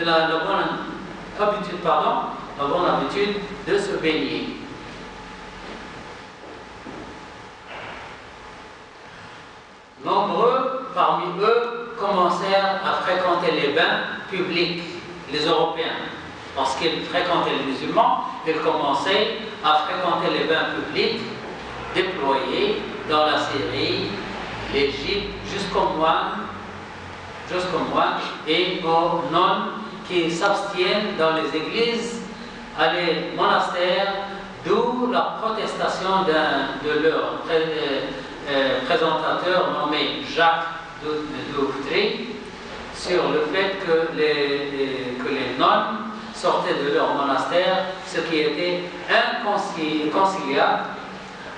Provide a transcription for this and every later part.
la bonne habitude de se baigner. Nombreux parmi eux commencèrent à fréquenter les bains publics, les Européens. Lorsqu'ils fréquentaient les musulmans, ils commençaient à fréquenter les bains publics déployés dans la Syrie, l'Égypte, jusqu'aux moines et aux nonnes qui s'abstiennent dans les églises, à les monastères, d'où la protestation de leur présentateur nommé Jacques Douftry sur le fait que les nonnes sortaient de leur monastère, ce qui était inconciliable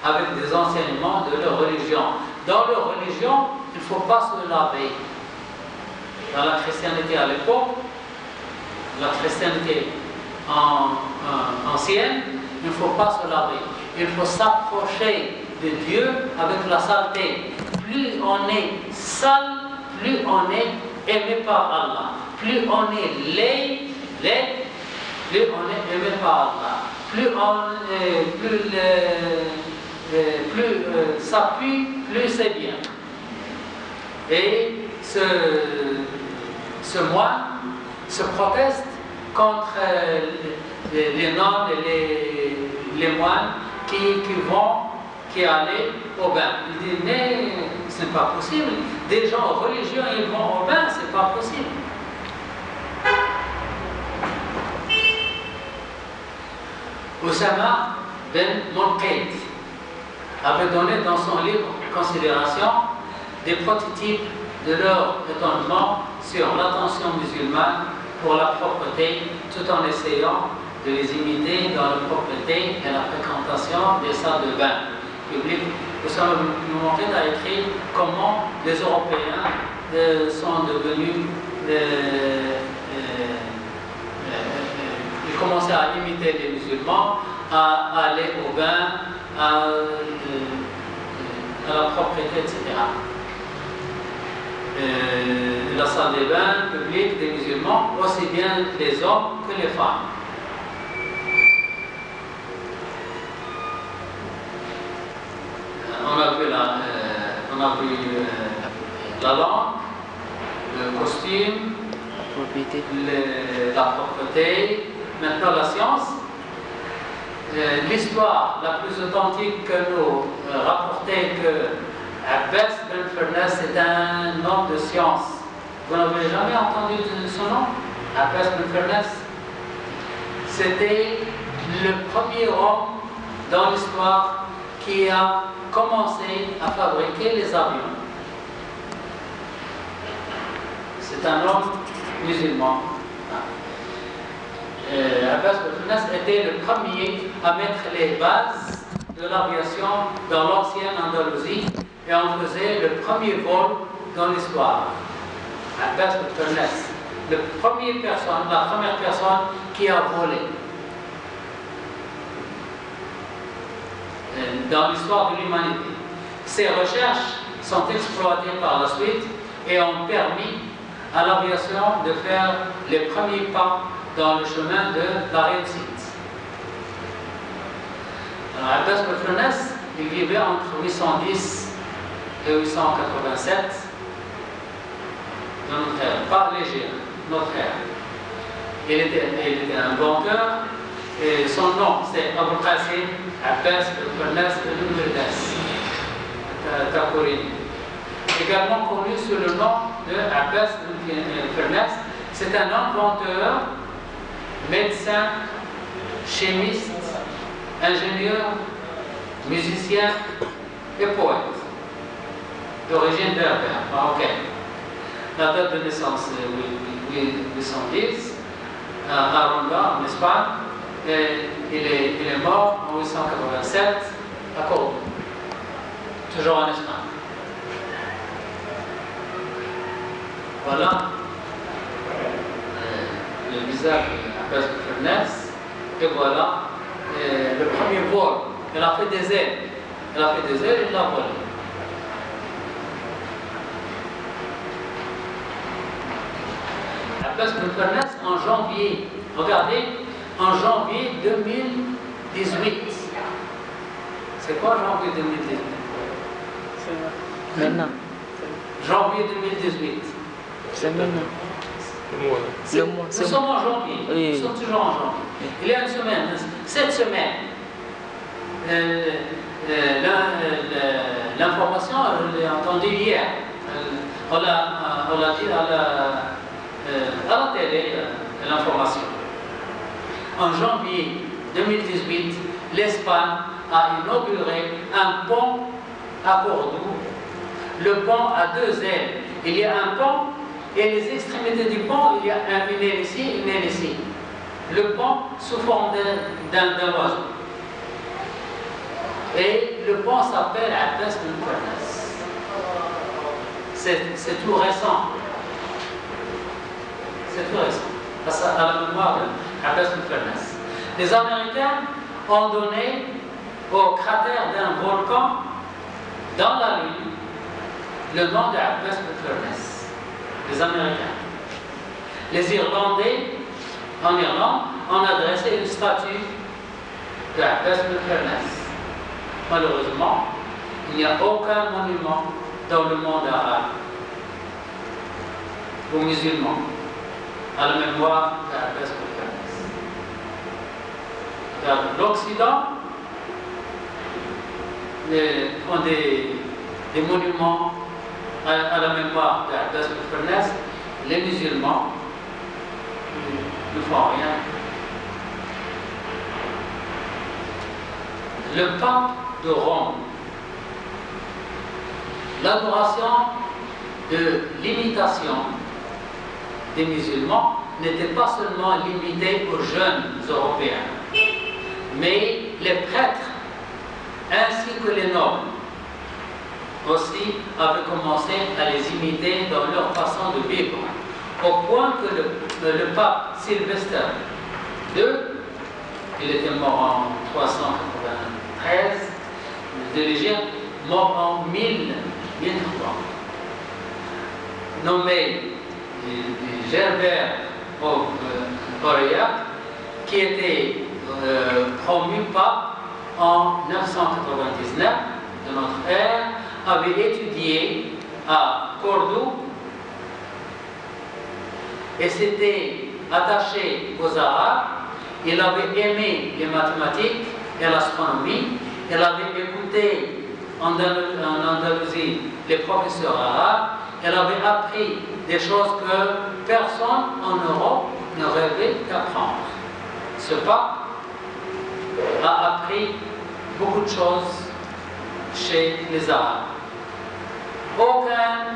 avec des enseignements de leur religion. Dans leur religion, il ne faut pas se laver. Dans la chrétienté à l'époque, la chrétienté ancienne, il ne faut pas se laver. Il faut s'approcher de Dieu avec la saleté. Plus on est sale, plus on est aimé par Allah. Plus on est laid, plus on est aimé par Allah. Plus ça pue, plus c'est bien. Et ce moine se proteste contre les nonnes et les moines qui allaient au bain. Il dit, mais ce n'est pas possible. Des gens religieux, ils vont au bain, ce n'est pas possible. Oussama Ben Monqaid avait donné dans son livre Considération des prototypes de leur étonnement sur l'attention musulmane pour la propreté, tout en essayant de les imiter dans la propreté et la fréquentation des salles de bain publiques. Oussama Ben Monqaid a écrit comment les Européens sont devenus ils commençaient à imiter les musulmans, à aller au bain, à la propreté, etc. La salle des bains publique des musulmans, aussi bien les hommes que les femmes. On a vu la langue, le costume, la propreté. Maintenant, la science, l'histoire la plus authentique que nous rapportait que Abbas Ben Firnas est un homme de science. Vous n'avez jamais entendu son nom? Abbas Ben Firnas. C'était le premier homme dans l'histoire qui a commencé à fabriquer les avions. C'est un homme musulman. Abbas Ben Firnas était le premier à mettre les bases de l'aviation dans l'ancienne Andalousie et on faisait le premier vol dans l'histoire. Abbas Ben Firnas, la première personne qui a volé dans l'histoire de l'humanité. Ces recherches sont exploitées par la suite et ont permis à l'aviation de faire les premiers pas dans le chemin de la réussite. Alors, Abbas Ben Firnas, il vivait entre 810 et 887. Notre frère, pas léger, notre frère. Il était un banqueur et son nom c'est Abu Qasim Abbas Ben Firnas Ben Mirdas Takouri. Également connu sous le nom de Abbas Ben Firnas, c'est un inventeur, médecin, chimiste, ingénieur, musicien et poète, d'origine berbère, marocaine. La date de naissance est 810, à Ronda, en Espagne, et il est mort en 887 à Cordoue, toujours en Espagne. Voilà le visage de Abbas Ben Firnas, et voilà le premier vol. Il a fait des ailes. Il a fait des ailes et il l'a volé. Abbas Ben Firnas, en janvier, regardez, en janvier 2018. C'est quoi janvier 2018? Maintenant. Janvier 2018. C'est maintenant. Le mois. Nous sommes en janvier. Oui. Nous sommes toujours en janvier. Il y a une semaine, cette semaine, l'information, je l'ai entendue hier. On l'a dit à la télé, l'information. En janvier 2018, l'Espagne a inauguré un pont à Cordoue. Le pont a deux ailes. Il y a un pont et les extrémités du pont, il y a une aile ici, une aile ici. Le pont sous forme d'un oiseau. Et le pont s'appelle Abbas Ben Fernas. C'est tout récent. C'est tout récent. À la mémoire d'Abbas Ben Fernas. Les Américains ont donné au cratère d'un volcan dans la Lune le nom d'Abbas Ben Fernas. Les Américains. Les Irlandais, en Irlande, ont adressé une statue d'Abbas Ben Fernas. Malheureusement, il n'y a aucun monument dans le monde arabe aux musulmans à la mémoire d'Abbas Ben Fernas. L'Occident ont des monuments à la mémoire d'Abbas Ben Fernas. Les musulmans ne font rien. Le pape de Rome, l'adoration de l'imitation des musulmans n'était pas seulement limitée aux jeunes Européens, mais les prêtres ainsi que les nobles aussi avaient commencé à les imiter dans leur façon de vivre, au point que le pape Sylvestre II, il était mort en 393, de l'Égypte, mort en 1003, nommé Gerbert Aurillac, qui était promu pape en 999 de notre ère, avait étudié à Cordoue et s'était attaché aux Arabes. Il avait aimé les mathématiques et l'astronomie. Il avait écouté en Andalousie les professeurs arabes. Il avait appris des choses que personne en Europe ne rêvait d'apprendre. Ce pape a appris beaucoup de choses chez les Arabes. Aucun